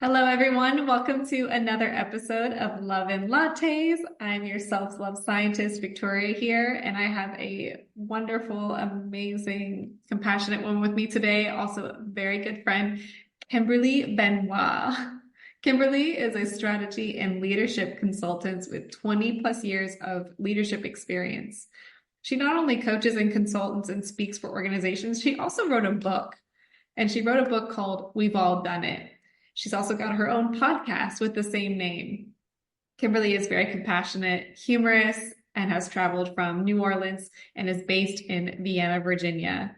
Hello, everyone. Welcome to another episode of Love and Lattes. I'm your self-love scientist, Victoria here, and I have a wonderful, amazing, compassionate woman with me today, also a very good friend, Kimberly Benoit. Kimberly is a strategy and leadership consultant with 20 plus years of leadership experience. She not only coaches and consultants and speaks for organizations, she also wrote a book. And she wrote a book called We've All Done It. She's also got her own podcast with the same name. Kimberly is very compassionate, humorous, and has traveled from New Orleans and is based in Vienna, Virginia.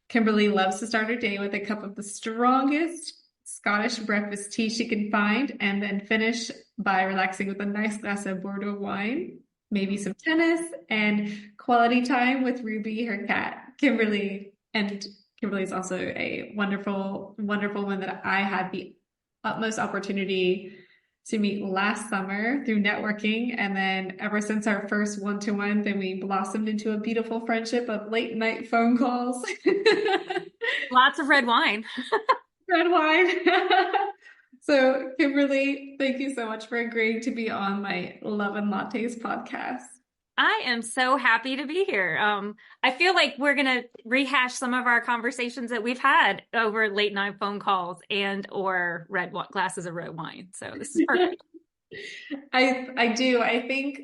Kimberly loves to start her day with a cup of the strongest Scottish breakfast tea she can find, and then finish by relaxing with a nice glass of Bordeaux wine, maybe some tennis, and quality time with Ruby, her cat. Kimberly is also a wonderful, wonderful one that I had the utmost opportunity to meet last summer through networking. And then ever since our first one-to-one, then we blossomed into a beautiful friendship of late night phone calls. Lots of red wine. Red wine. So Kimberly, thank you so much for agreeing to be on my Love and Lattes podcast. I am so happy to be here. I feel like we're going to rehash some of our conversations that we've had over late night phone calls and or glasses of red wine. So this is perfect. I do. I think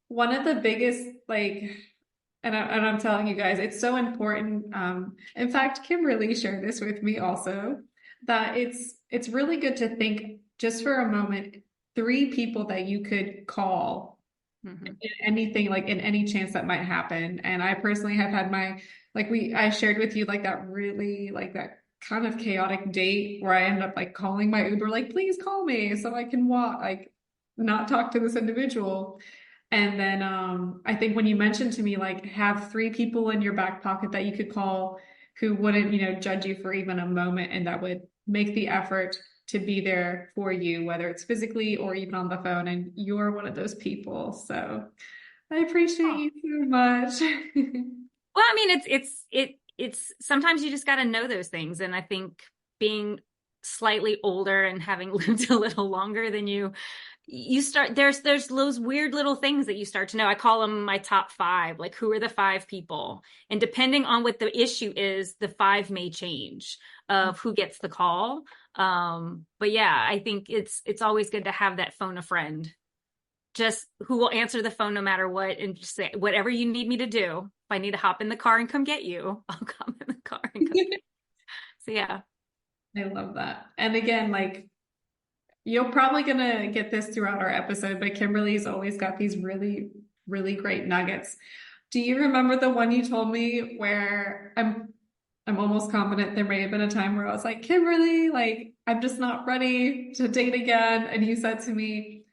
one of the biggest, and I'm telling you guys, it's so important. In fact, Kimberly shared this with me also, that it's really good to think just for a moment, 3 people that you could call. Mm-hmm. In anything, like in any chance that might happen. And I personally have had I shared with you that kind of chaotic date where I ended up calling my Uber, please call me so I can not talk to this individual. And then I think when you mentioned to me, have 3 people in your back pocket that you could call who wouldn't, judge you for even a moment, and that would make the effort to be there for you, whether it's physically or even on the phone. And you're one of those people. So I appreciate you so much. Well, I mean, it's sometimes you just got to know those things. And I think being slightly older and having lived a little longer than you start, there's those weird little things that you start to know. I call them my top 5, who are the 5 people? And depending on what the issue is, the 5 may change of who gets the call. But yeah, I think it's always good to have that phone a friend, just who will answer the phone no matter what, and just say, whatever you need me to do. If I need to hop in the car and come get you, I'll come in the car and come get you. So yeah. I love that. And again, you're probably going to get this throughout our episode, but Kimberly's always got these really, really great nuggets. Do you remember the one you told me where I'm almost confident there may have been a time where I was like, Kimberly, I'm just not ready to date again. And you said to me,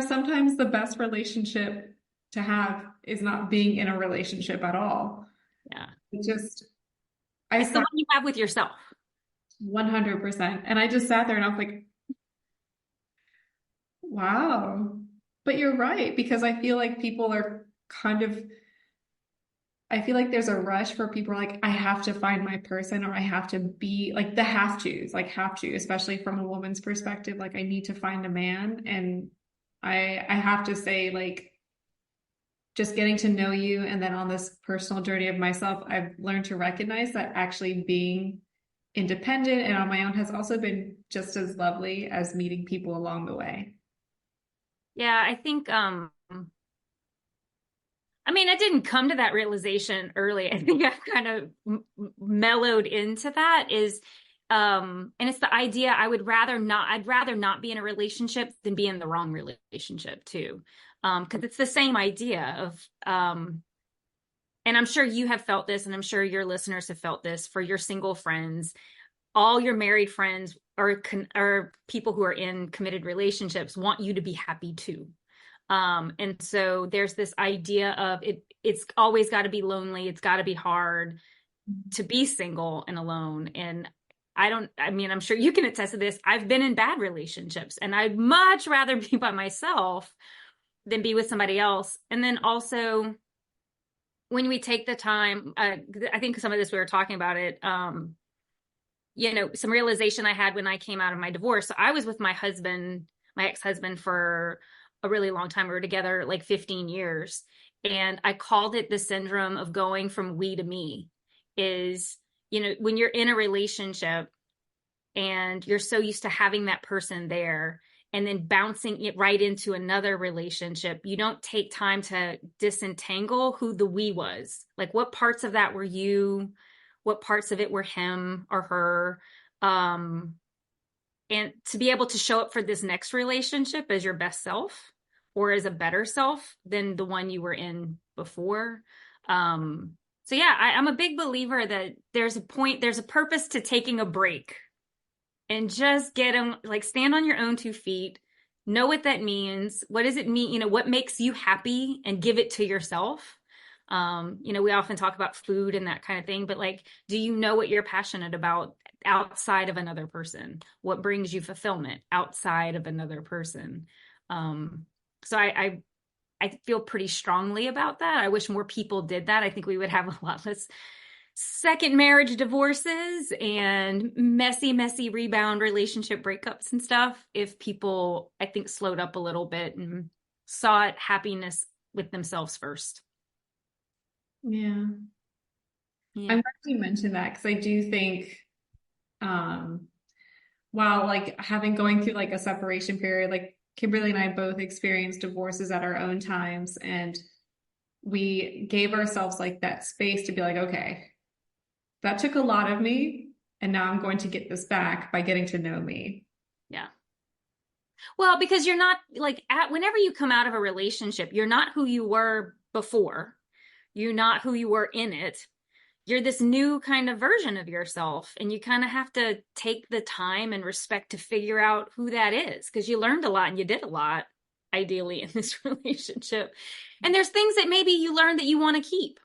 sometimes the best relationship to have is not being in a relationship at all. Yeah. It's the one you have with yourself. 100%. And I just sat there and I was like, wow. But you're right, because I feel like people are I feel like there's a rush for people I have to find my person, or I have to be the have to, especially from a woman's perspective. I need to find a man. And I have to say, just getting to know you, and then on this personal journey of myself, I've learned to recognize that actually being independent and on my own has also been just as lovely as meeting people along the way. Yeah, I think I didn't come to that realization early. I think I've kind of mellowed into that and it's the idea I'd rather not be in a relationship than be in the wrong relationship too. Because it's the same idea of, and I'm sure you have felt this, and I'm sure your listeners have felt this for your single friends. All your married friends or people who are in committed relationships want you to be happy too. And so there's this idea of it's always got to be lonely. It's got to be hard to be single and alone. And I'm sure you can attest to this. I've been in bad relationships, and I'd much rather be by myself than be with somebody else. And then also when we take the time, I think some of this, we were talking about it, some realization I had when I came out of my divorce. So I was with my husband, my ex-husband, for a really long time. We were together like 15 years. And I called it the syndrome of going from we to me. Is, when you're in a relationship and you're so used to having that person there and then bouncing it right into another relationship, you don't take time to disentangle who the we was. Like, what parts of that were you? What parts of it were him or her? And to be able to show up for this next relationship as your best self or as a better self than the one you were in before. So yeah, I'm a big believer that there's a purpose to taking a break and just get them, like, stand on your own 2 feet, know what that means. What does it mean? What makes you happy, and give it to yourself. We often talk about food and that kind of thing, but like, do you know what you're passionate about outside of another person? What brings you fulfillment outside of another person? So I feel pretty strongly about that. I wish more people did that. I think we would have a lot less second marriage divorces and messy rebound relationship breakups and stuff if people, I think, slowed up a little bit and sought happiness with themselves first. Yeah. Yeah. I'm glad you mentioned that, because I do think, while like having going through like a separation period, like Kimberly and I both experienced divorces at our own times, and we gave ourselves like that space to be like, okay, that took a lot of me, and now I'm going to get this back by getting to know me. Yeah. Well, because you're not like whenever you come out of a relationship, you're not who you were before. You're not who you were in it. You're this new kind of version of yourself, and you kind of have to take the time and respect to figure out who that is, because you learned a lot and you did a lot, ideally, in this relationship. And there's things that maybe you learned that you want to keep,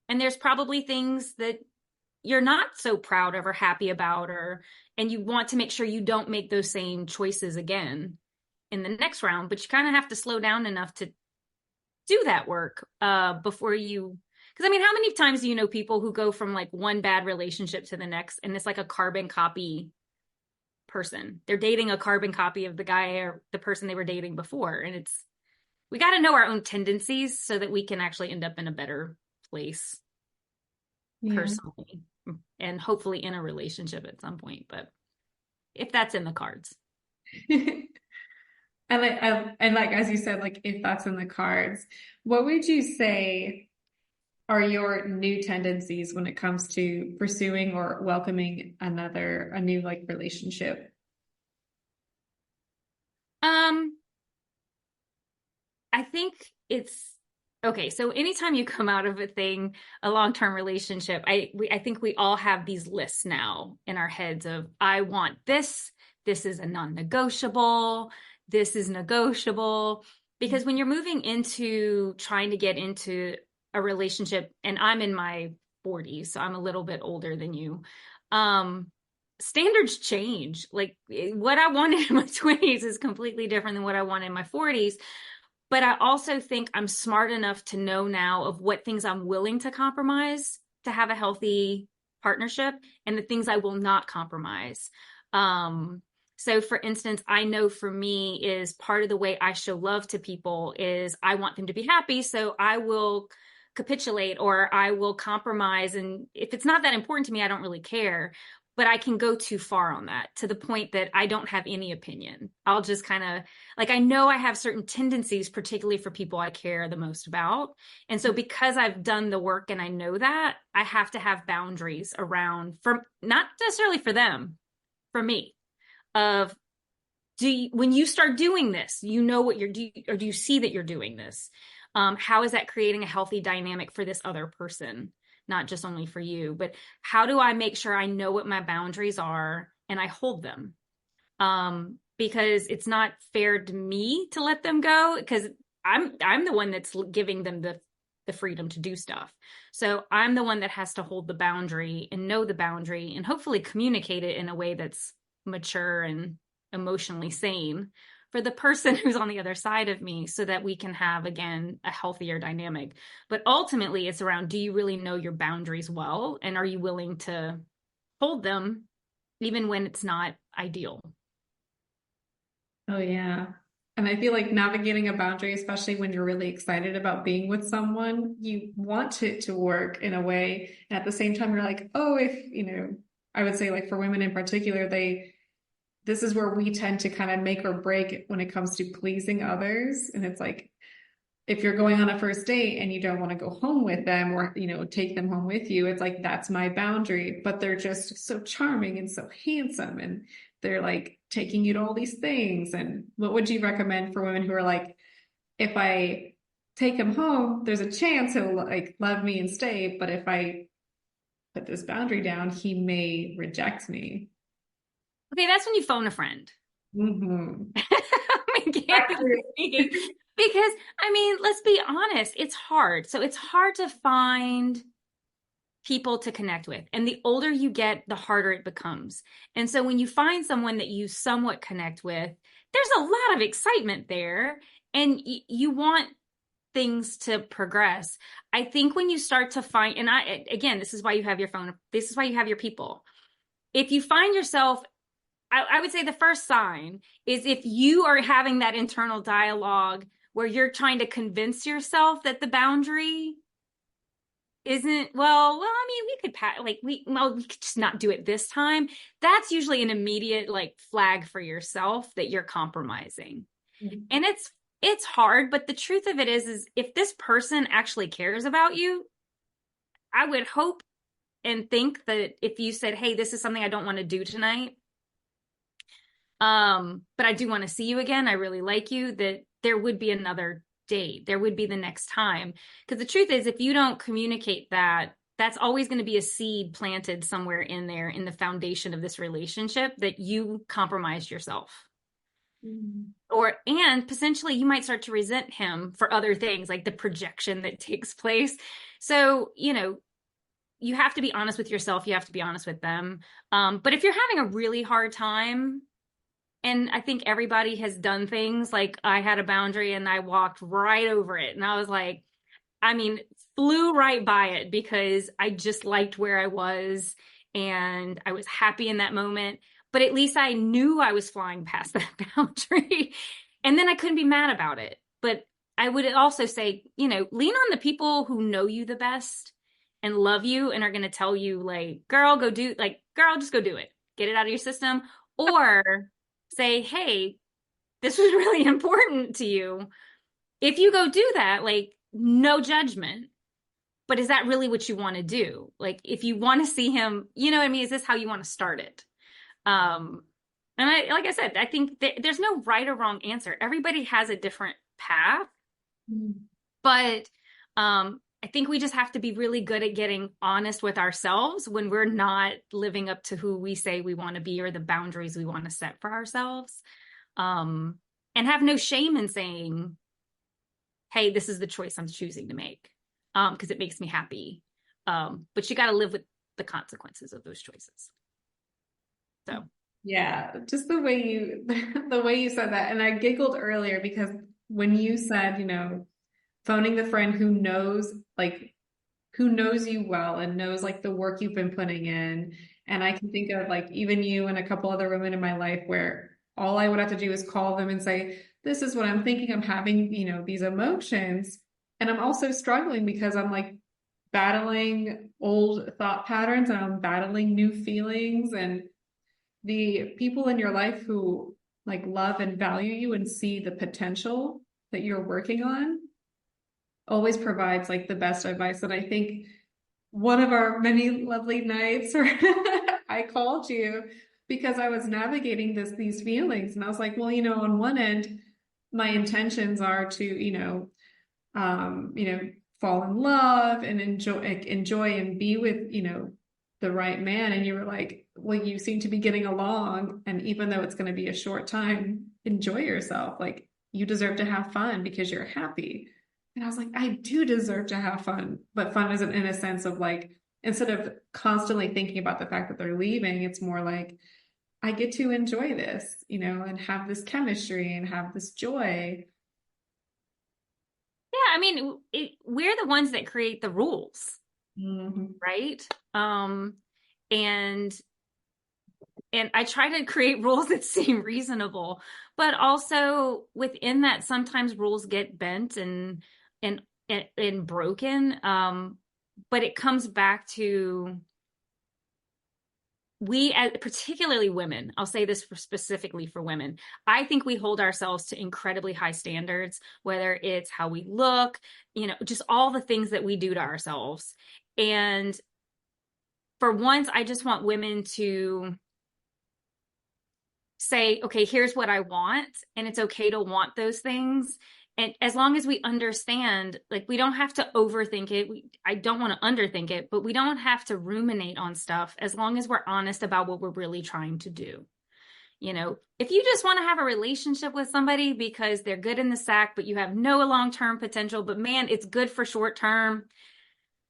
and there's probably things that you're not so proud of or happy about, and you want to make sure you don't make those same choices again in the next round. But you kind of have to slow down enough to do that work before you. Because I mean, how many times do you know people who go from like one bad relationship to the next, and it's like a carbon copy person? They're dating a carbon copy of the guy or the person they were dating before. And we got to know our own tendencies so that we can actually end up in a better place personally, and hopefully in a relationship at some point. But if that's in the cards. And like, as you said, like, if that's in the cards, what would you say are your new tendencies when it comes to pursuing or welcoming a new like relationship? I think it's okay. So anytime you come out of a long-term relationship, I think we all have these lists now in our heads of, I want this. This is a non-negotiable. This is negotiable. Because when you're moving into trying to get into a relationship, and I'm in my 40s, so I'm a little bit older than you, standards change. Like, what I wanted in my 20s is completely different than what I want in my 40s. But I also think I'm smart enough to know now of what things I'm willing to compromise to have a healthy partnership, and the things I will not compromise. So for instance, I know for me is part of the way I show love to people is I want them to be happy. So I will capitulate, or I will compromise. And if it's not that important to me, I don't really care. But I can go too far on that, to the point that I don't have any opinion. I'll just kind of, like, I know I have certain tendencies, particularly for people I care the most about. And so because I've done the work and I know that, I have to have boundaries around, for not necessarily for them, for me, of, when you start doing this, you know what you're doing, or do you see that you're doing this? How is that creating a healthy dynamic for this other person? Not just only for you, but how do I make sure I know what my boundaries are and I hold them? Because it's not fair to me to let them go, because I'm the one that's giving them the freedom to do stuff. So I'm the one that has to hold the boundary and know the boundary, and hopefully communicate it in a way that's mature and emotionally sane for the person who's on the other side of me, so that we can have, again, a healthier dynamic. But ultimately it's around, do you really know your boundaries well? And are you willing to hold them even when it's not ideal. Oh, yeah. And I feel like navigating a boundary, especially when you're really excited about being with someone, you want it to work in a way. And at the same time, you're like, oh, if, I would say like for women in particular, this is where we tend to kind of make or break when it comes to pleasing others. And it's like, if you're going on a first date and you don't want to go home with them or, take them home with you, it's like, that's my boundary. But they're just so charming and so handsome. And they're like taking you to all these things. And what would you recommend for women who are like, if I take him home, there's a chance he'll like love me and stay. But if I put this boundary down, he may reject me. Okay, that's when you phone a friend. Mm-hmm. I mean, candidly speaking, because I mean, let's be honest, it's hard. So it's hard to find people to connect with. And the older you get, the harder it becomes. And so when you find someone that you somewhat connect with, there's a lot of excitement there and you want things to progress. I think when you start to find, and again, this is why you have your phone, this is why you have your people. If you find yourself, I would say the first sign is if you are having that internal dialogue where you're trying to convince yourself that the boundary isn't, I mean, we could just not do it this time. That's usually an immediate like flag for yourself that you're compromising. Mm-hmm. And it's hard, but the truth of it is if this person actually cares about you, I would hope and think that if you said, hey, this is something I don't want to do tonight, but I do want to see you again, I really like you, that there would be another date. There would be the next time. Because the truth is, if you don't communicate that, that's always going to be a seed planted somewhere in there in the foundation of this relationship that you compromised yourself. Mm-hmm. And potentially you might start to resent him for other things like the projection that takes place. So, you have to be honest with yourself. You have to be honest with them. But if you're having a really hard time, and I think everybody has done things like I had a boundary and I walked right over it. And I was like, I mean, flew right by it because I just liked where I was and I was happy in that moment. But at least I knew I was flying past that boundary. And then I couldn't be mad about it. But I would also say, lean on the people who know you the best and love you and are going to tell you, like, girl, just go do it. Get it out of your system. Or say, hey, this was really important to you. If you go do that, like, no judgment. But is that really what you want to do? Like, if you want to see him, you know what I mean? Is this how you want to start it? And like I said, I think there's no right or wrong answer. Everybody has a different path. Mm-hmm. But I think we just have to be really good at getting honest with ourselves when we're not living up to who we say we want to be or the boundaries we want to set for ourselves. And have no shame in saying, hey, this is the choice I'm choosing to make because it makes me happy. But you got to live with the consequences of those choices. So. Yeah, just the way the way you said that. And I giggled earlier because when you said, phoning the friend who knows you well and knows like the work you've been putting in. And I can think of like even you and a couple other women in my life where all I would have to do is call them and say, this is what I'm thinking. I'm having, these emotions. And I'm also struggling because I'm like battling old thought patterns and I'm battling new feelings. And the people in your life who like love and value you and see the potential that you're working on always provides like the best advice. And I think one of our many lovely nights where I called you because I was navigating these feelings and I was like, well, on one end, my intentions are to, fall in love and enjoy and be with, the right man. And you were like, well, you seem to be getting along. And even though it's going to be a short time, enjoy yourself. Like you deserve to have fun because you're happy. And I was like, I do deserve to have fun, but fun isn't in a sense of like, instead of constantly thinking about the fact that they're leaving, it's more like, I get to enjoy this, and have this chemistry and have this joy. Yeah, I mean, we're the ones that create the rules, Mm-hmm. right? And and I try to create rules that seem reasonable, but also within that, sometimes rules get bent and and broken. But it comes back to particularly women, I'll say this specifically for women. I think we hold ourselves to incredibly high standards, whether it's how we look, just all the things that we do to ourselves. And for once, I just want women to say, okay, here's what I want, and it's okay to want those things. And as long as we understand, like, we don't have to overthink it. I don't want to underthink it, but we don't have to ruminate on stuff as long as we're honest about what we're really trying to do. If you just want to have a relationship with somebody because they're good in the sack, but you have no long-term potential, but man, it's good for short term,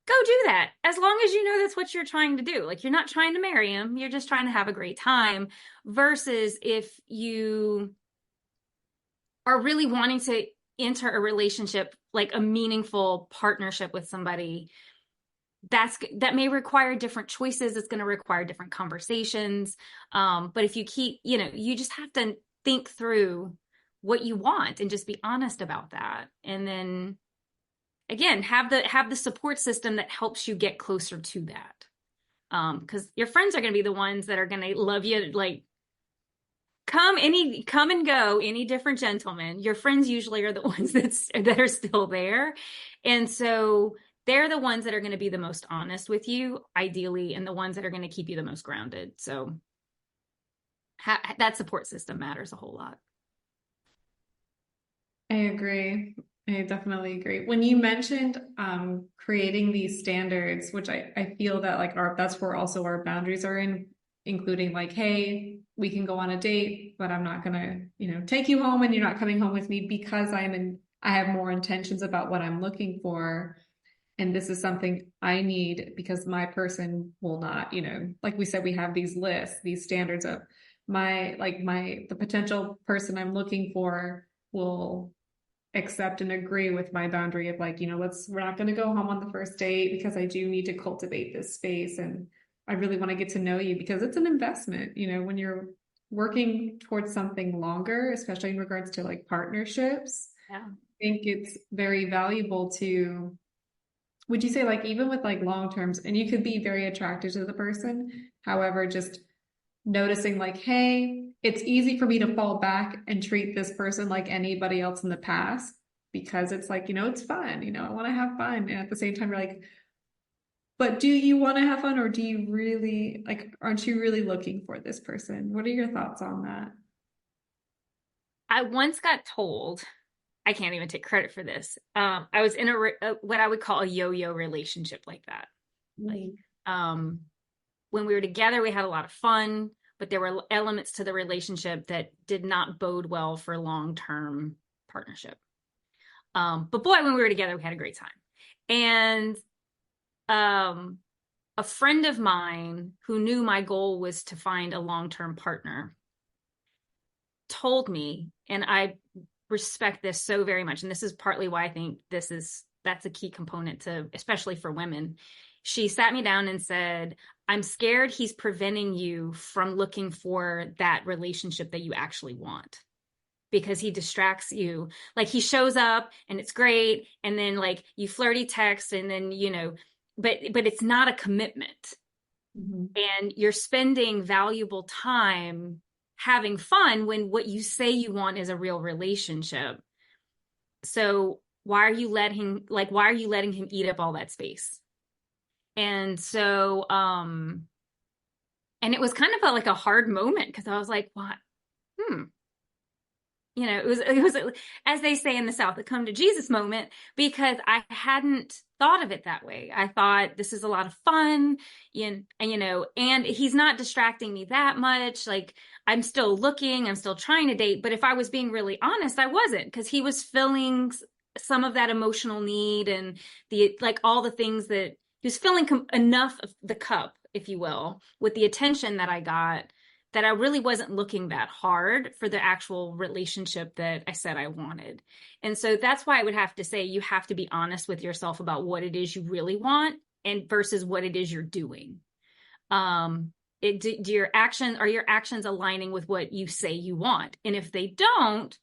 go do that. As long as you know that's what you're trying to do. Like, you're not trying to marry him, you're just trying to have a great time. Versus if you are really wanting to enter a relationship, like a meaningful partnership with somebody, that may require different choices. It's going to require different conversations. But if you keep, you just have to think through what you want and just be honest about that. And then again, have the support system that helps you get closer to that. Because your friends are going to be the ones that are going to love you, like, come and go, any different gentleman. Your friends usually are the ones that are still there. And so they're the ones that are going to be the most honest with you, ideally, and the ones that are going to keep you the most grounded. So that support system matters a whole lot. I agree. I definitely agree. When you mentioned creating these standards, which I feel that like that's where also our boundaries are in, including like, hey, we can go on a date, but I'm not gonna, take you home and you're not coming home with me because I have more intentions about what I'm looking for. And this is something I need because my person will not, like we said, we have these lists, these standards of the potential person I'm looking for will accept and agree with my boundary of like, we're not going to go home on the first date because I do need to cultivate this space. And I really want to get to know you because it's an investment, when you're working towards something longer, especially in regards to like partnerships. Yeah. I think it's very valuable to, would you say like even with like long terms, and you could be very attracted to the person, however, just noticing like, hey, it's easy for me to fall back and treat this person like anybody else in the past because it's like, it's fun, I want to have fun. And at the same time, you're like, but do you want to have fun or do you really like, aren't you really looking for this person? What are your thoughts on that? I once got told, I can't even take credit for this. I was in what I would call a yo-yo relationship like that. Like, when we were together, we had a lot of fun, but there were elements to the relationship that did not bode well for long-term partnership. But boy, when we were together, we had a great time. And a friend of mine who knew my goal was to find a long-term partner told me, and I respect this so very much, and this is partly why I think that's a key component to, especially for women. She sat me down and said, I'm scared he's preventing you from looking for that relationship that you actually want because he distracts you. Like, he shows up and it's great, and then like you flirty text, and then but it's not a commitment. Mm-hmm. And you're spending valuable time having fun when what you say you want is a real relationship. So why are you letting him eat up all that space? And so and it was kind of like a hard moment because I was like, what? It was, as they say in the South, a come to Jesus moment, because I hadn't thought of it that way. I thought this is a lot of fun, and he's not distracting me that much. Like, I'm still looking, I'm still trying to date. But if I was being really honest, I wasn't, because he was filling some of that emotional need and all the things that he was filling enough of the cup, if you will, with the attention that I got, that I really wasn't looking that hard for the actual relationship that I said I wanted. And so that's why I would have to say you have to be honest with yourself about what it is you really want and versus what it is you're doing. do your actions aligning with what you say you want? And if they don't,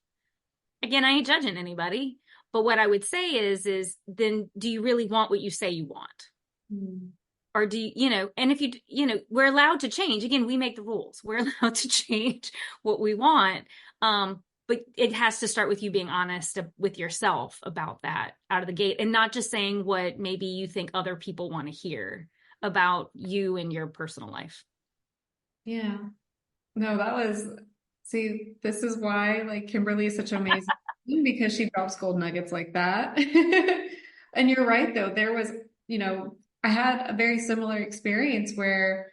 again, I ain't judging anybody, but what I would say is then do you really want what you say you want? Mm. Or do you, and if we're allowed to change. Again, we make the rules. We're allowed to change what we want. But it has to start with you being honest with yourself about that out of the gate, and not just saying what maybe you think other people want to hear about you and your personal life. Yeah. No, see, this is why like Kimberly is such an amazing because she drops gold nuggets like that. And you're right though, I had a very similar experience where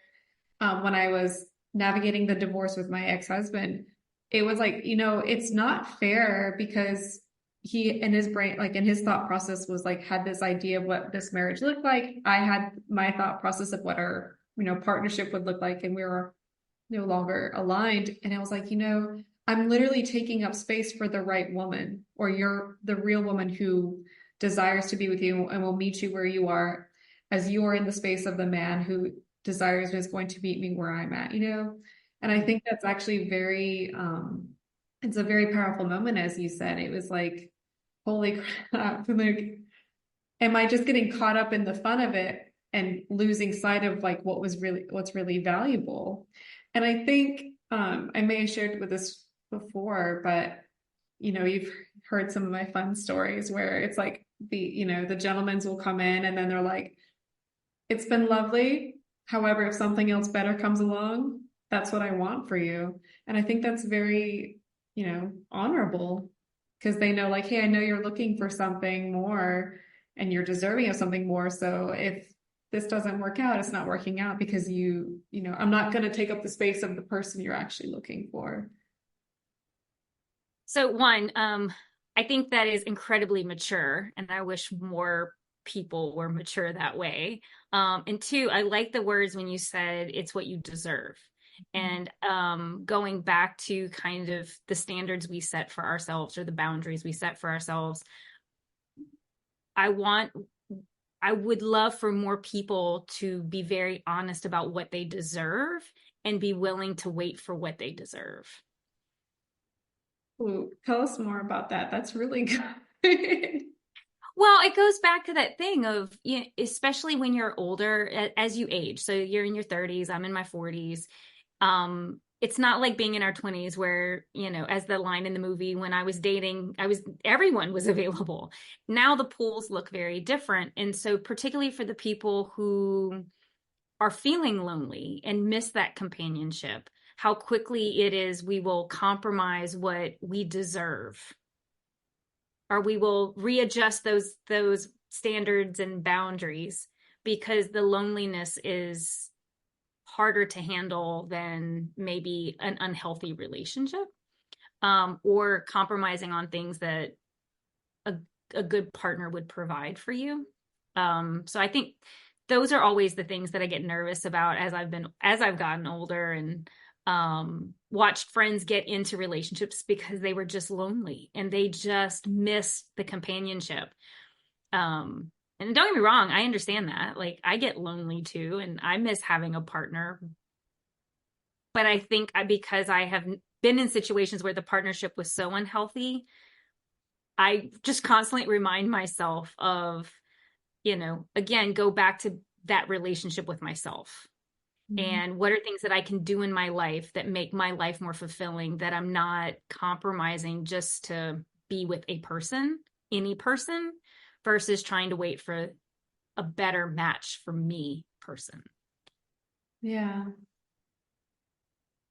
when I was navigating the divorce with my ex-husband, it was like, it's not fair because he in his brain, like in his thought process was like had this idea of what this marriage looked like. I had my thought process of what our, partnership would look like, and we were no longer aligned. And I was like, I'm literally taking up space for the right woman, or you're the real woman who desires to be with you and will meet you where you are, as you are in the space of the man who desires and is going to meet me where I'm at. And I think that's actually it's a very powerful moment, as you said. It was like, holy crap, like, am I just getting caught up in the fun of it and losing sight of like what's really valuable? And I think I may have shared with this before, but you've heard some of my fun stories where it's like the gentlemen's will come in and then they're like, it's been lovely. However, if something else better comes along, that's what I want for you. And I think that's very, honorable, because they know like, hey, I know you're looking for something more and you're deserving of something more. So if this doesn't work out, it's not working out because I'm not going to take up the space of the person you're actually looking for. So one, I think that is incredibly mature, and I wish more people were mature that way. And two, I like the words when you said it's what you deserve. And going back to kind of the standards we set for ourselves, or the boundaries we set for ourselves, I would love for more people to be very honest about what they deserve and be willing to wait for what they deserve. Ooh, tell us more about that. That's really good. Well, it goes back to that thing of, especially when you're older, as you age. So you're in your 30s, I'm in my 40s. It's not like being in our 20s where, as the line in the movie, when I was dating, everyone was available. Now the pools look very different. And so particularly for the people who are feeling lonely and miss that companionship, how quickly it is we will compromise what we deserve, or we will readjust those standards and boundaries because the loneliness is harder to handle than maybe an unhealthy relationship, or compromising on things that a good partner would provide for you. So I think those are always the things that I get nervous about as I've gotten older, and watched friends get into relationships because they were just lonely and they just missed the companionship. And don't get me wrong, I understand that. Like, I get lonely too, and I miss having a partner. But I think because I have been in situations where the partnership was so unhealthy, I just constantly remind myself of, again, go back to that relationship with myself. And what are things that I can do in my life that make my life more fulfilling, that I'm not compromising just to be with any person, versus trying to wait for a better match for me person. Yeah.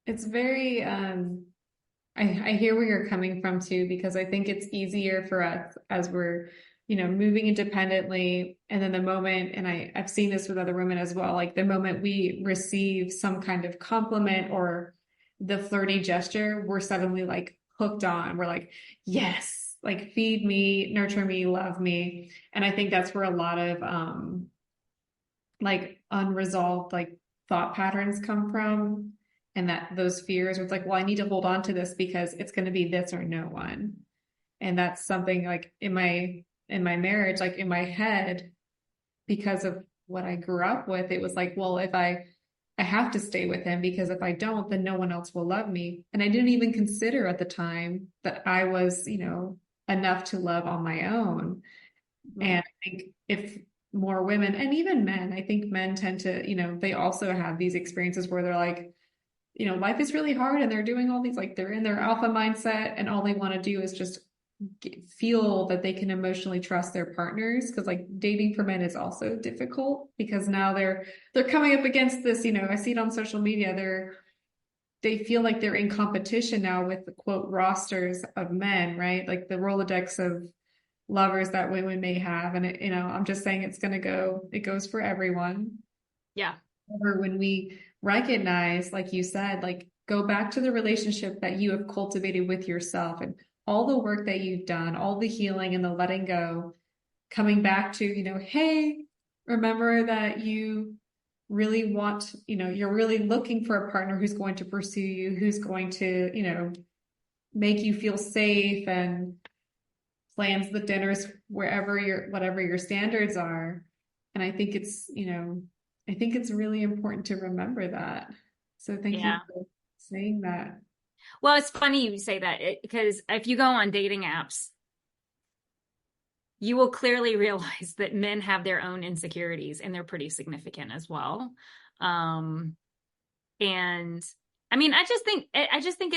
It's very, I hear where you're coming from too, because I think it's easier for us as we're, moving independently. And then the moment, and I've seen this with other women as well, like the moment we receive some kind of compliment or the flirty gesture, we're suddenly like hooked on. We're like, yes, like feed me, nurture me, love me. And I think that's where a lot of like unresolved like thought patterns come from. And that those fears, where it's like, well, I need to hold on to this because it's going to be this or no one. And that's something like in my marriage, like in my head, because of what I grew up with, it was like, well, if I I have to stay with him because if I don't, then no one else will love me. And I didn't even consider at the time that I was, enough to love on my own. Mhm. And I think if more women and even men, I think men tend to, they also have these experiences where they're like, life is really hard and they're doing all these, like they're in their alpha mindset and all they want to do is just feel that they can emotionally trust their partners. Cause like dating for men is also difficult because now they're coming up against this, I see it on social media. They feel like they're in competition now with the quote rosters of men, right? Like the Rolodex of lovers that women may have. And I'm just saying it goes for everyone. Yeah. Or when we recognize, like you said, like go back to the relationship that you have cultivated with yourself and all the work that you've done, all the healing and the letting go, coming back to, hey, remember that you really want, you're really looking for a partner who's going to pursue you, who's going to, make you feel safe and plans the dinners whatever your standards are. And I think it's really important to remember that. So thank you Yeah. for saying that. Well, it's funny you say that because if you go on dating apps, you will clearly realize that men have their own insecurities and they're pretty significant as well. Um, and I mean, I just think I think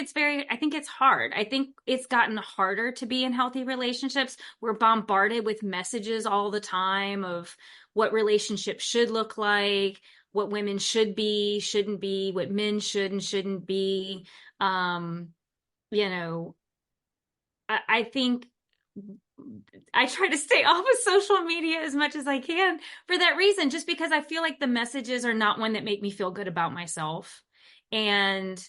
it's hard. I think it's gotten harder to be in healthy relationships. We're bombarded with messages all the time of what relationships should look like, what women should be, shouldn't be, what men should and shouldn't be. Um, you know, I think I try to stay off of social media as much as I can for that reason, just because I feel like the messages are not one that make me feel good about myself. And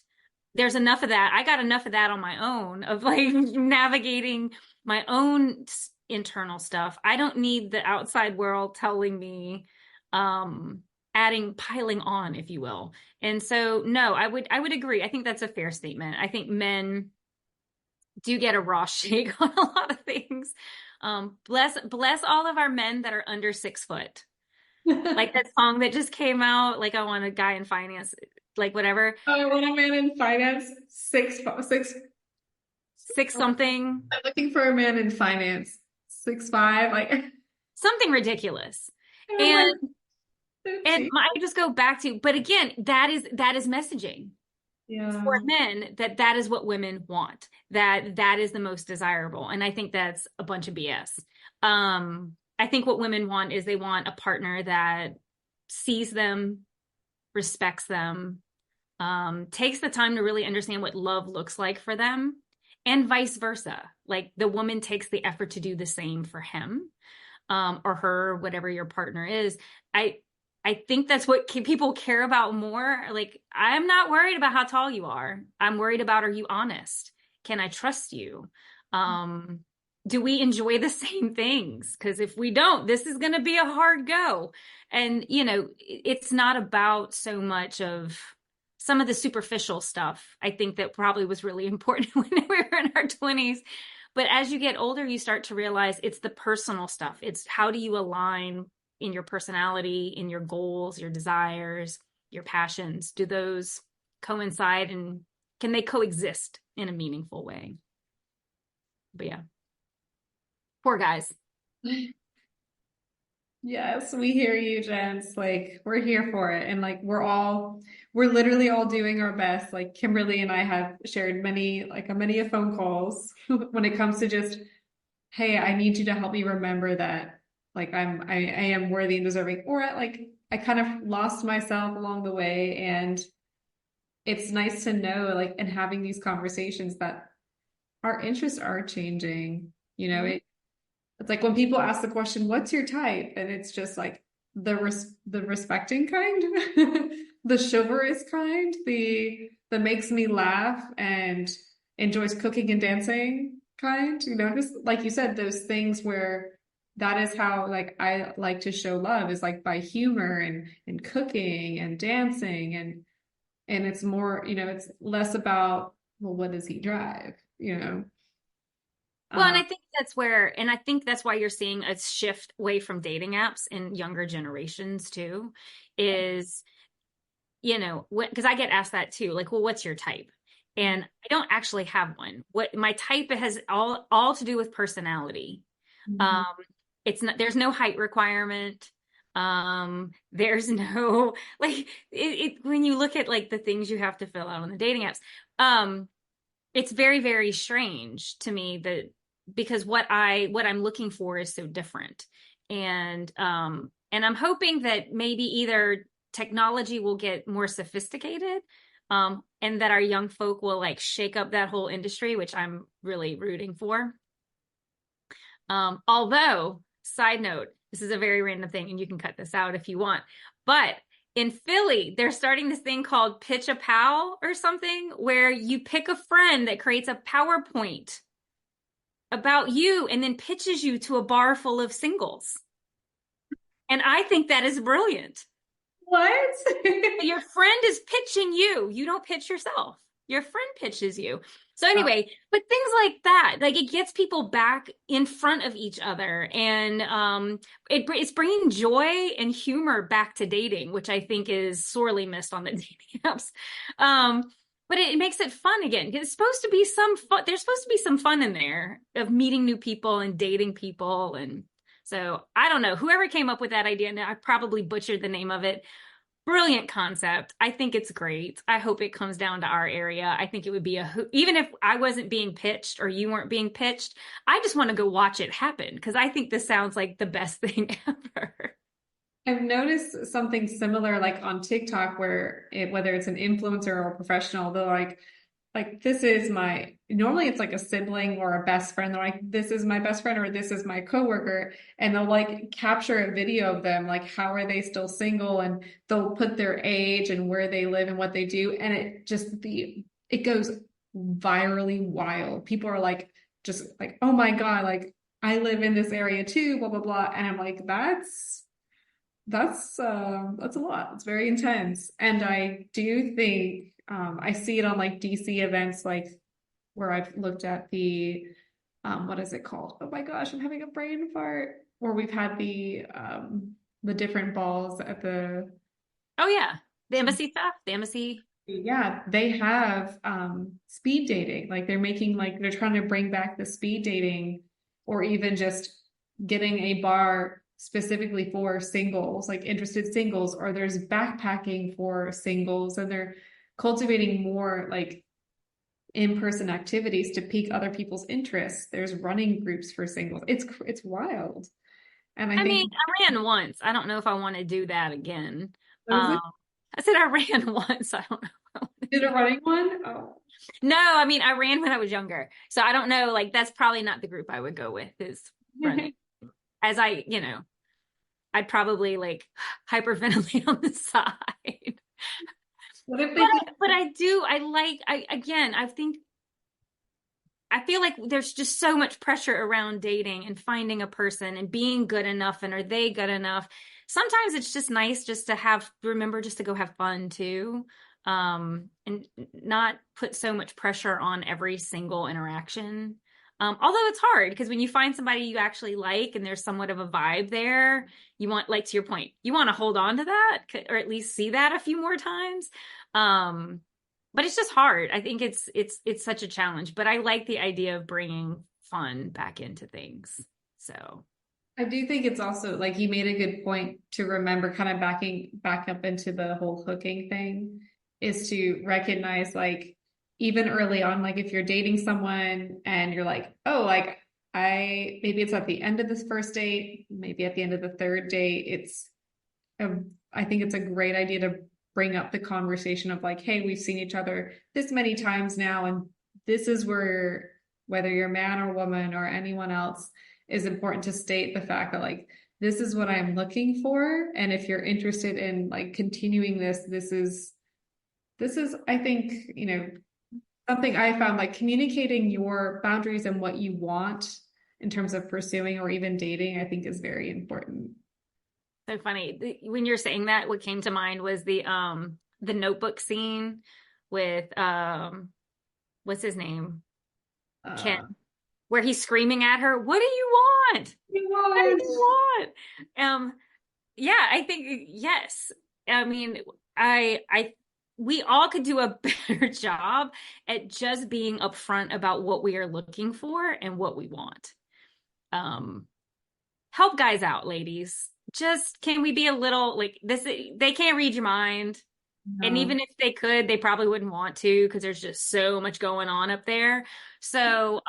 there's enough of that. I got enough of that on my own of like navigating my own internal stuff. I don't need the outside world telling me, piling on, if you will. And so, no, I would agree. I think that's a fair statement. I think men do get a raw shake on a lot of things. Bless all of our men that are under 6 foot. Like that song that just came out, like I want a guy in finance, like whatever, I want a man in finance, six. six something, I'm looking for a man in finance, 6'5", like, something ridiculous. and I'm And like, so cheap. I just go back to, but again, that is messaging for Yeah. men that is what women want, that is the most desirable, and I think that's a bunch of BS. I think what women want is they want a partner that sees them, respects them, takes the time to really understand what love looks like for them, and vice versa. Like the woman takes the effort to do the same for him, or her, whatever your partner is. I I think that's what people care about more. Like, I'm not worried about how tall you are. I'm worried about, are you honest? Can I trust you? Um, do we enjoy the same things? Because if we don't, this is going to be a hard go. And, it's not about so much of some of the superficial stuff. I think that probably was really important when we were in our 20s. But as you get older, you start to realize it's the personal stuff. It's how do you align in your personality, in your goals, your desires, your passions? Do those coincide and can they coexist in a meaningful way? But yeah, poor guys. Yes, we hear you, gents. Like, we're here for it. And like, we're literally all doing our best. Like, Kimberly and I have shared many a phone calls when it comes to just, hey, I need you to help me remember that, like, I am worthy and deserving. Or like, I kind of lost myself along the way. And it's nice to know, like, and having these conversations that our interests are changing. Mhm. It's like when people ask the question, "What's your type?" and it's just like the respecting kind, the chivalrous kind, the that makes me laugh and enjoys cooking and dancing kind. Just like you said, those things where that is how like I like to show love is like by humor and cooking and dancing and it's more, it's less about, well, what does he drive? Well, and Uh, I think that's why you're seeing a shift away from dating apps in younger generations too, is because I get asked that too, like, well, what's your type? And I don't actually have one. What my type has all to do with personality. Mhm. Um, it's not, there's no height requirement. There's no like when you look at like the things you have to fill out on the dating apps, it's very, very strange to me that because what I'm looking for is so different. And I'm hoping that maybe either technology will get more sophisticated, and that our young folk will like shake up that whole industry, which I'm really rooting for. Although, side note, this is a very random thing, and you can cut this out if you want. But in Philly, they're starting this thing called Pitch a Pal or something, where you pick a friend that creates a PowerPoint about you and then pitches you to a bar full of singles. And I think that is brilliant. What? Your friend is pitching you. You don't pitch yourself. Your friend pitches you. So anyway, but things like that, like it gets people back in front of each other, and it's bringing joy and humor back to dating, which I think is sorely missed on the dating apps. But it makes it fun again. It's supposed to be some fun. There's supposed to be some fun in there of meeting new people and dating people, and so I don't know. Whoever came up with that idea, and I probably butchered the name of it. Brilliant concept. I think it's great. I hope it comes down to our area. I think it would be even if I wasn't being pitched or you weren't being pitched, I just want to go watch it happen because I think this sounds like the best thing ever. I've noticed something similar like on TikTok where whether it's an influencer or a professional, they're like this is my normally it's like a sibling or a best friend. They're like, this is my best friend or this is my coworker. And they'll like capture a video of them, like how are they still single? And they'll put their age and where they live and what they do. And it goes virally wild. People are like just like, oh my God, like I live in this area too, blah, blah, blah. And I'm like, that's a lot. It's very intense. And I do think I see it on like DC events like where I've looked at the what is it called? Oh my gosh, I'm having a brain fart. Where we've had the different balls at the Oh yeah. The embassy stuff, the embassy. yeah, they have speed dating. Like they're making like they're trying to bring back the speed dating or even just getting a bar specifically for singles, like interested singles, or there's backpacking for singles, and they're cultivating more like in-person activities to pique other people's interests. There's running groups for singles. It's wild. And I I think mean, I ran once. I don't know if I want to do that again. what is Um, it? I said I ran once. I don't know. If I wanna Did do a running one? Oh, No, I mean, I ran when I was younger. So I don't know. Like, that's probably not the group I would go with is running. As I'd probably like hyperventilate on the side. what if they But again, I feel like there's just so much pressure around dating and finding a person and being good enough and are they good enough? Sometimes it's just nice just to remember just to go have fun too. And not put so much pressure on every single interaction. Although it's hard because when you find somebody you actually like and there's somewhat of a vibe there, you want, like to your point, you want to hold on to that or at least see that a few more times. But it's just hard. I think it's such a challenge, but I like the idea of bringing fun back into things. So I do think it's also like you made a good point to remember kind of backing back up into the whole hooking thing is to recognize like even early on, like if you're dating someone and you're like, oh, like maybe it's at the end of this first date, maybe at the end of the third date, a, I think it's a great idea to bring up the conversation of like, hey, we've seen each other this many times now, and this is where whether you're a man or woman or anyone else is important to state the fact that like this is what I'm looking for, and if you're interested in like continuing this is I think something I found like communicating your boundaries and what you want in terms of pursuing or even dating I think is very important. so funny. When you're saying that, what came to mind was the Notebook scene with what's his name? Ken, uh where he's screaming at her, "What do you want? you What do want you want?" Yeah, I think yes. I mean, I we all could do a better job at just being upfront about what we are looking for and what we want. Um, Help guys out, ladies. Just can we be a little like this? They can't read your mind. And No. even if they could, they probably wouldn't want to because there's just so much going on up there. So,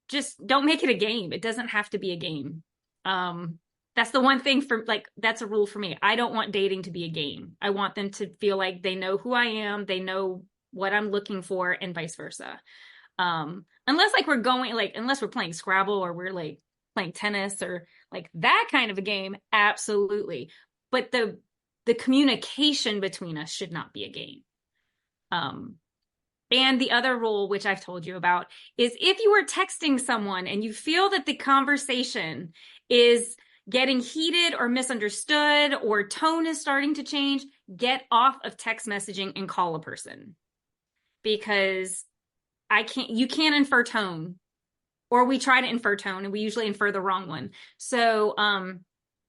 just don't make it a game. It doesn't have to be a game. Um, that's the one thing for like, that's a rule for me. I don't want dating to be a game. I want them to feel like they know who I am, they know what I'm looking for, and vice versa. Unless like we're going like, unless we're playing Scrabble or we're like playing tennis or like that kind of a game, absolutely. But the communication between us should not be a game. Um, and the other rule, which I've told you about, is if you are texting someone and you feel that the conversation is getting heated or misunderstood or tone is starting to change, get off of text messaging and call a person because you can't infer tone, or we try to infer tone and we usually infer the wrong one. So,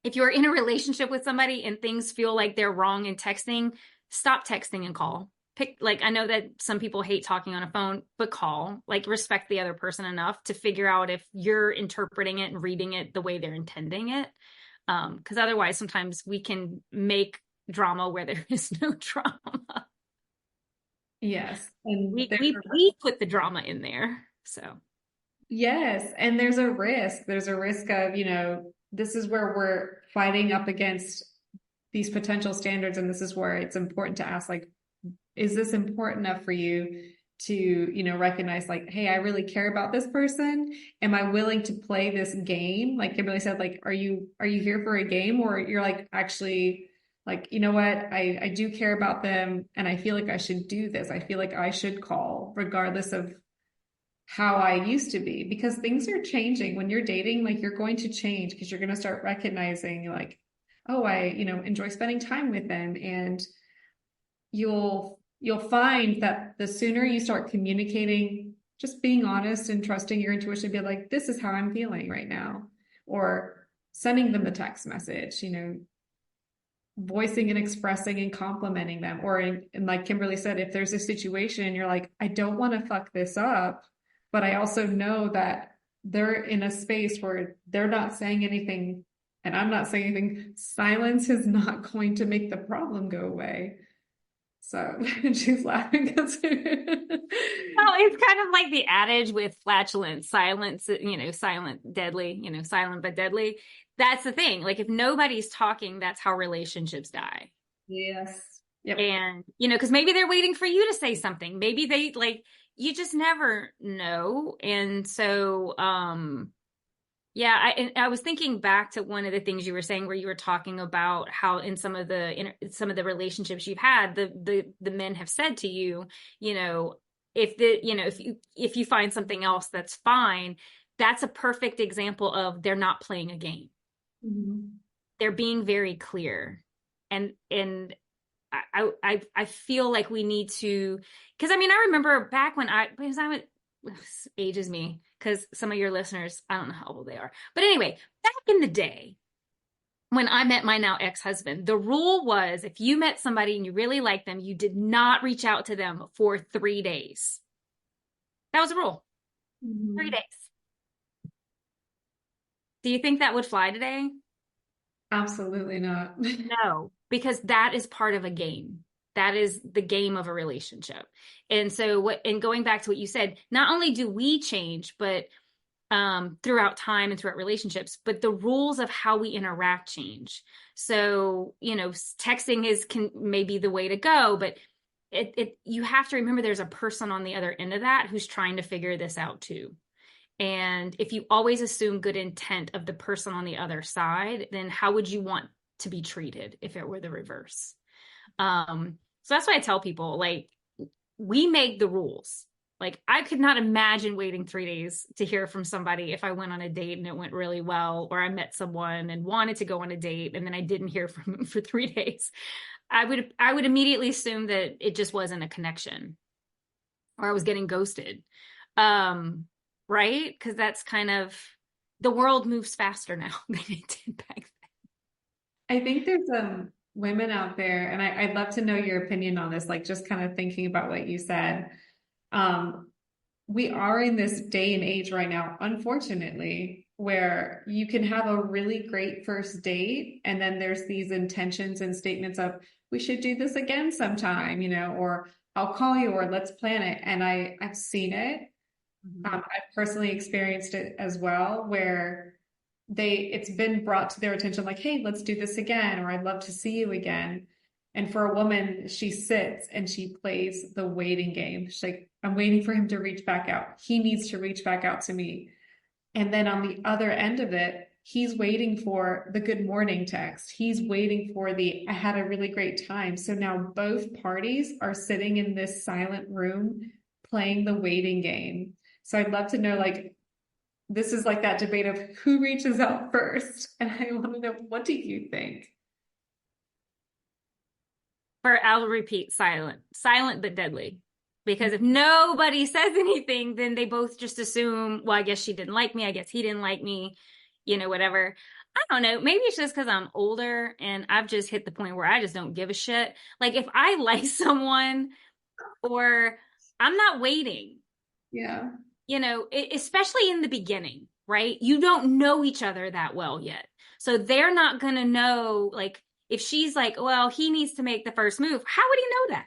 if you're in a relationship with somebody and things feel like they're wrong in texting, stop texting and call. Pick, like, I know that some people hate talking on a phone, but call, like, respect the other person enough to figure out if you're interpreting it and reading it the way they're intending it. Because otherwise, sometimes we can make drama where there is no drama. Yes. And We put the drama in there. So, yes, and there's a risk. There's a risk of, this is where we're fighting up against these potential standards, and this is where it's important to ask, like, is this important enough for you to, recognize, like, hey, I really care about this person. Am I willing to play this game? Like Kimberly said, like, are you here for a game, or you're like, actually, like, you know what? I do care about them, and I feel like I should do this. I feel like I should call regardless of how I used to be, because things are changing when you're dating. Like, you're going to change because you're going to start recognizing, like, oh, I, enjoy spending time with them. And you'll find that the sooner you start communicating, just being honest and trusting your intuition, be like, this is how I'm feeling right now, or sending them the text message, voicing and expressing and complimenting them. Or and like Kimberly said, if there's a situation and you're like, I don't want to fuck this up, but I also know that they're in a space where they're not saying anything and I'm not saying anything, silence is not going to make the problem go away. So she's laughing because well, it's kind of like the adage with flatulence, silence, silent, deadly, silent but deadly. That's the thing. Like, if nobody's talking, that's how relationships die. yes. Yep. And, because maybe they're waiting for you to say something. Maybe they like, you just never know. And so, yeah, I was thinking back to one of the things you were saying where you were talking about how in some of the relationships you've had, the men have said to you, if you find something else, that's fine. That's a perfect example of they're not playing a game. Mm-hmm. They're being very clear. And I feel like we need to, because I remember back because I was ages me, because some of your listeners, I don't know how old they are, but anyway, back in the day when I met my now ex-husband, the rule was if you met somebody and you really liked them, you did not reach out to them for 3 days. That was a rule. Mm-hmm. 3 days. Do you think that would fly today? Absolutely not. No, because that is part of a game. That is the game of a relationship. And so and going back to what you said, not only do we change, but throughout time and throughout relationships, but the rules of how we interact change. So, texting can maybe the way to go, but you have to remember there's a person on the other end of that who's trying to figure this out too. And if you always assume good intent of the person on the other side, then how would you want to be treated if it were the reverse? So that's why I tell people, like, we make the rules. Like, I could not imagine waiting 3 days to hear from somebody if I went on a date and it went really well, or I met someone and wanted to go on a date and then I didn't hear from them for 3 days. I would immediately assume that it just wasn't a connection, or I was getting ghosted. Right? Because that's kind of, the world moves faster now than it did back then. I think there's women out there, and I'd love to know your opinion on this, like just kind of thinking about what you said. Um, we are in this day and age right now, unfortunately, where you can have a really great first date, and then there's these intentions and statements of, we should do this again sometime, or I'll call you, or let's plan it. And I've seen it. Mhm. I've personally experienced it as well, where it's been brought to their attention, like, hey, let's do this again, or I'd love to see you again. And for a woman, she sits and she plays the waiting game. She's like, I'm waiting for him to reach back out. He needs to reach back out to me. And then on the other end of it, he's waiting for the good morning text. He's waiting for I had a really great time. So now both parties are sitting in this silent room playing the waiting game. So I'd love to know, like, this is like that debate of who reaches out first. And I want to know, what do you think? I'll repeat, silent but deadly. Because if nobody says anything, then they both just assume, well, I guess she didn't like me. I guess he didn't like me, whatever. I don't know. Maybe it's just because I'm older and I've just hit the point where I just don't give a shit. Like if I like someone or I'm not waiting, Yeah. especially in the beginning, right? You don't know each other that well yet. So they're not going to know, like, if she's like, well, he needs to make the first move, how would he know that?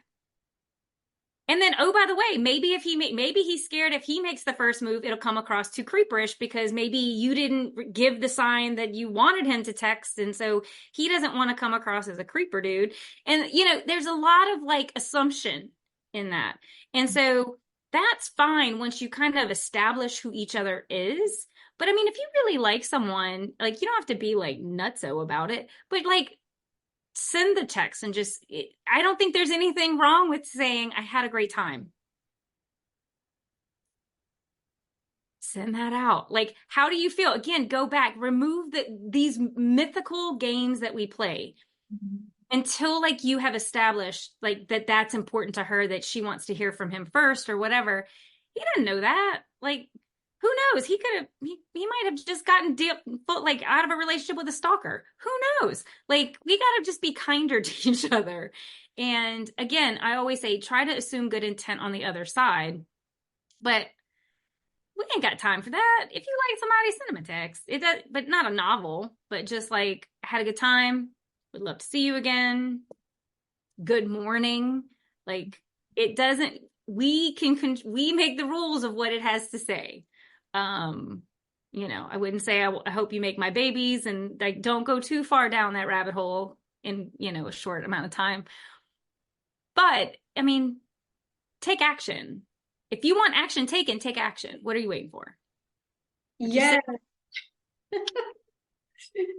And then, oh, by the way, maybe he's scared if he makes the first move, it'll come across too creeperish because maybe you didn't give the sign that you wanted him to text. And so he doesn't want to come across as a creeper dude. And, there's a lot of like assumption in that. And so that's fine once you kind of establish who each other is. But I mean, if you really like someone, like you don't have to be like nutso about it, but like send the text and I don't think there's anything wrong with saying I had a great time. Send that out. Like, how do you feel? Again, go back, remove these mythical games that we play until like you have established like that's important to her, that she wants to hear from him first or whatever. He didn't know that. Like, who knows? He might have just gotten like out of a relationship with a stalker. Who knows? Like, we got to just be kinder to each other. And again, I always say, try to assume good intent on the other side, but we ain't got time for that. If you like somebody, send them a text. It does, but not a novel, but just like, had a good time. Would love to see you again. Good morning. Like, it doesn't, we make the rules of what it has to say. I wouldn't say I hope you make my babies, and like don't go too far down that rabbit hole in, a short amount of time. But I mean, take action. If you want action taken, take action. What are you waiting for? Yes.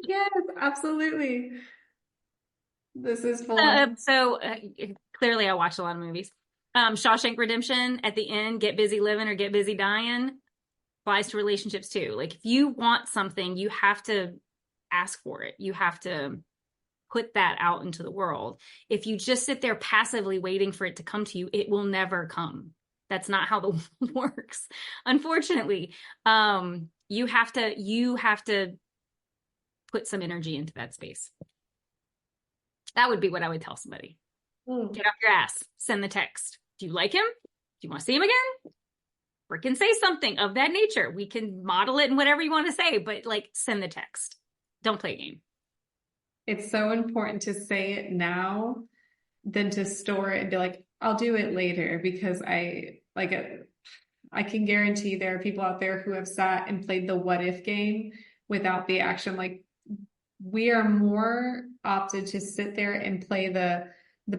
Yes, absolutely. This is full of. Clearly I watch a lot of movies. Shawshank Redemption, at the end, get busy living or get busy dying, applies to relationships too. Like if you want something, you have to ask for it. You have to put that out into the world. If you just sit there passively waiting for it to come to you, it will never come. That's not how the world works. Unfortunately, you have to put some energy into that space. That would be what I would tell somebody. Get off your ass. Send the text. Do you like him? Do you want to see him again? Freaking say something of that nature. We can model it in whatever you want to say, but like send the text. Don't play a game. It's so important to say it now than to store it and be like, I'll do it later, because I can guarantee there are people out there who have sat and played the what if game without the action. Like, we are more opted to sit there and play the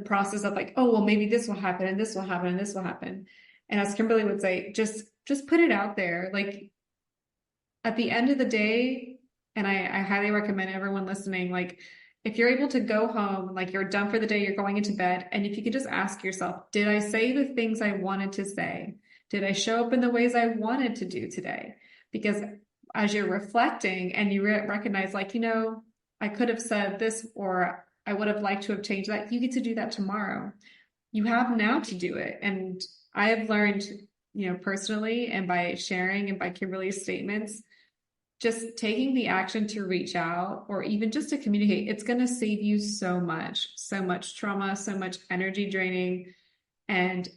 process of like, oh, well, maybe this will happen and this will happen and this will happen. And as Kimberly would say, just put it out there. Like, at the end of the day, and I highly recommend everyone listening, like, if you're able to go home, like you're done for the day, you're going into bed, and if you could just ask yourself, did I say the things I wanted to say? Did I show up in the ways I wanted to do today? Because as you're reflecting and you recognize, like, I could have said this, or I would have liked to have changed that, you get to do that tomorrow. You have now to do it. And I have learned, personally, and by sharing and by Kimberly's statements, just taking the action to reach out or even just to communicate, it's going to save you so much trauma, so much energy draining. And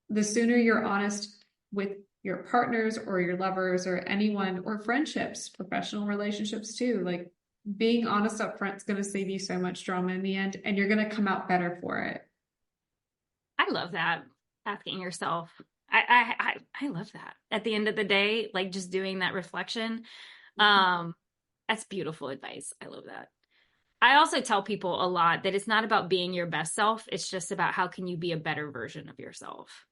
the sooner you're honest with your partners or your lovers or anyone or friendships, professional relationships too, like being honest up front is going to save you so much drama in the end, and you're going to come out better for it. I love that. Asking yourself. I love that. At the end of the day, like just doing that reflection. Um, that's beautiful advice. I love that. I also tell people a lot that it's not about being your best self. It's just about how can you be a better version of yourself.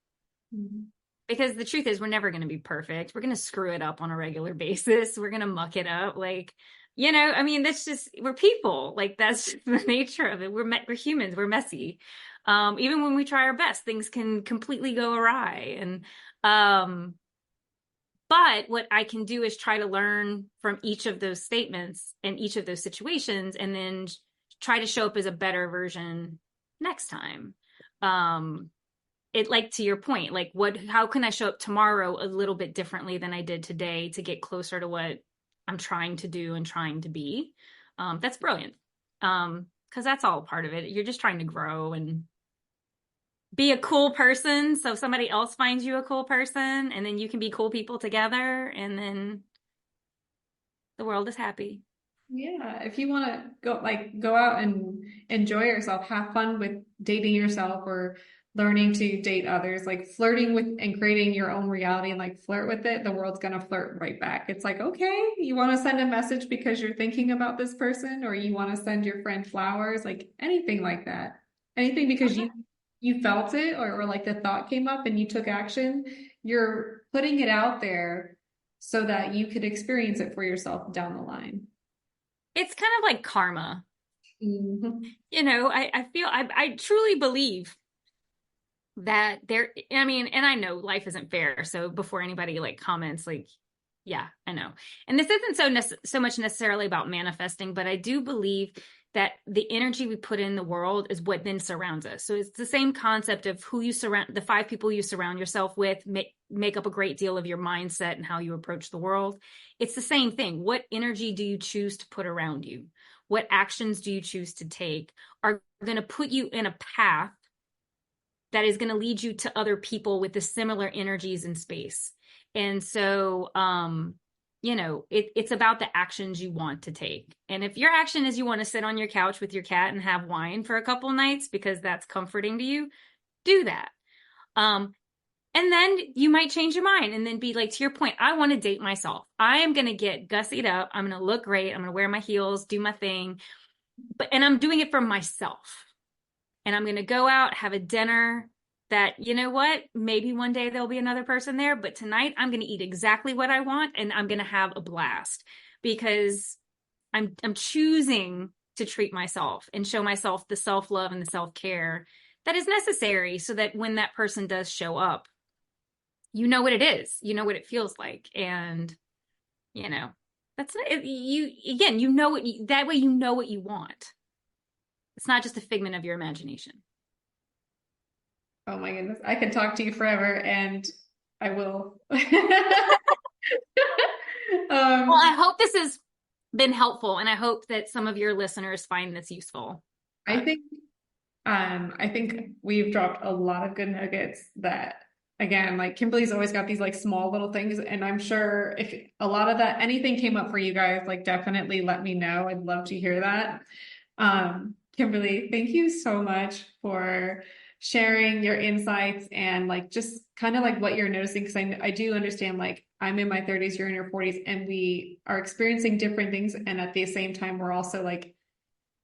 Mm-hmm. Because the truth is we're never going to be perfect. We're going to screw it up on a regular basis. We're going to muck it up. Like, I mean, that's just, we're people. Like that's just the nature of it. We're humans. We're messy. Even when we try our best, things can completely go awry. And, but what I can do is try to learn from each of those statements and each of those situations, and then try to show up as a better version next time. It, like, to your point, like how can I show up tomorrow a little bit differently than I did today to get closer to what I'm trying to do and trying to be? That's brilliant. Because that's all part of it. You're just trying to grow and be a cool person. So somebody else finds you a cool person, and then you can be cool people together, and then the world is happy. Yeah, if you want to go out and enjoy yourself, have fun with dating yourself or learning to date others, like flirting with and creating your own reality and like flirt with it, the world's gonna flirt right back. It's like, okay, you want to send a message because you're thinking about this person, or you want to send your friend flowers, like anything like that. Anything because you felt it, or like the thought came up and you took action, you're putting it out there so that you could experience it for yourself down the line. It's kind of like karma. Mm-hmm. I feel, I truly believe that I mean, and I know life isn't fair. So before anybody like comments, like, yeah, I know. And this isn't so much necessarily about manifesting, but I do believe that the energy we put in the world is what then surrounds us. So it's the same concept of who you surround, the 5 people you surround yourself with make up a great deal of your mindset and how you approach the world. It's the same thing. What energy do you choose to put around you? What actions do you choose to take are going to put you in a path that is going to lead you to other people with the similar energies in space. And so, it's about the actions you want to take. And if your action is you want to sit on your couch with your cat and have wine for a couple nights because that's comforting to you, do that. And then you might change your mind and then be like, to your point, I want to date myself. I am going to get gussied up. I'm going to look great. I'm going to wear my heels, do my thing. And I'm doing it for myself. And I'm going to go out, have a dinner that, you know what, maybe one day there'll be another person there, but tonight I'm going to eat exactly what I want and I'm going to have a blast because I'm choosing to treat myself and show myself the self-love and the self-care that is necessary so that when that person does show up, you know what it is, you know what it feels like. And, that's that way you know what you want. It's not just a figment of your imagination. Oh my goodness. I could talk to you forever and I will. Well, I hope this has been helpful and I hope that some of your listeners find this useful. I think we've dropped a lot of good nuggets that, again, like Kimberly's always got these like small little things, and I'm sure if a lot of that, anything came up for you guys, like definitely let me know. I'd love to hear that. Kimberly, thank you so much for sharing your insights and like just kind of like what you're noticing, because I do understand, like I'm in my 30s, you're in your 40s, and we are experiencing different things, and at the same time we're also like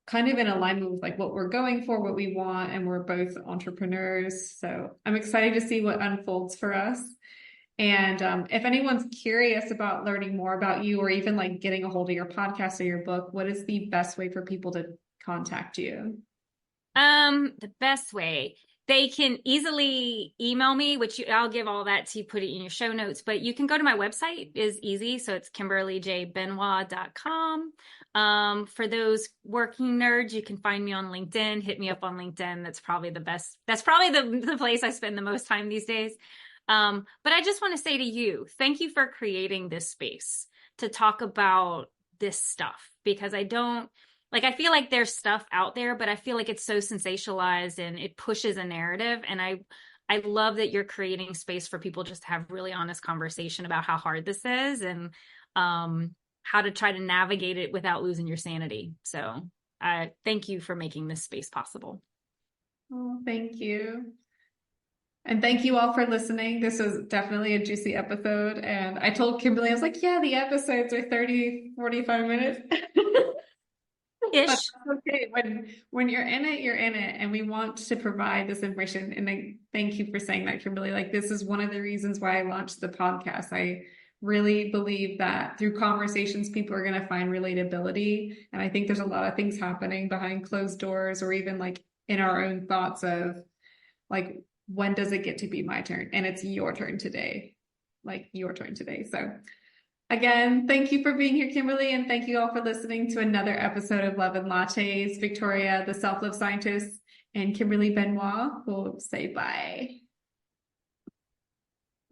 kind of in alignment with like what we're going for, what we want, and we're both entrepreneurs. So I'm excited to see what unfolds for us. And if anyone's curious about learning more about you, or even like getting a hold of your podcast or your book, what is the best way for people to contact you? The best way, they can easily email me, which I'll give all that to you, put it in your show notes, but you can go to my website, is easy. So it's KimberlyJBenoit.com. For those working nerds, you can find me on LinkedIn, hit me up on LinkedIn. That's probably the best. That's probably the place I spend the most time these days. But I just want to say to you, thank you for creating this space. to talk about this stuff, because I don't like, I feel like there's stuff out there, but I feel like it's so sensationalized and it pushes a narrative. And I love that you're creating space for people just to have really honest conversation about how hard this is, and how to try to navigate it without losing your sanity. So I thank you for making this space possible. Oh, thank you. And thank you all for listening. This was definitely a juicy episode. And I told Kimberly, I was like, yeah, the episodes are 30, 45 minutes. But Ish. that's okay. When you're in it, you're in it. And we want to provide this information. And I thank you for saying that, Kimberly. Like, this is one of the reasons why I launched the podcast. I really believe that through conversations, people are going to find relatability. And I think there's a lot of things happening behind closed doors, or even like in our own thoughts of like, when does it get to be my turn? And it's your turn today, like your turn today. So again, thank you for being here, Kimberly, and thank you all for listening to another episode of Love and Lattes. Victoria, the self-love scientist, and Kimberly Benoit will say bye.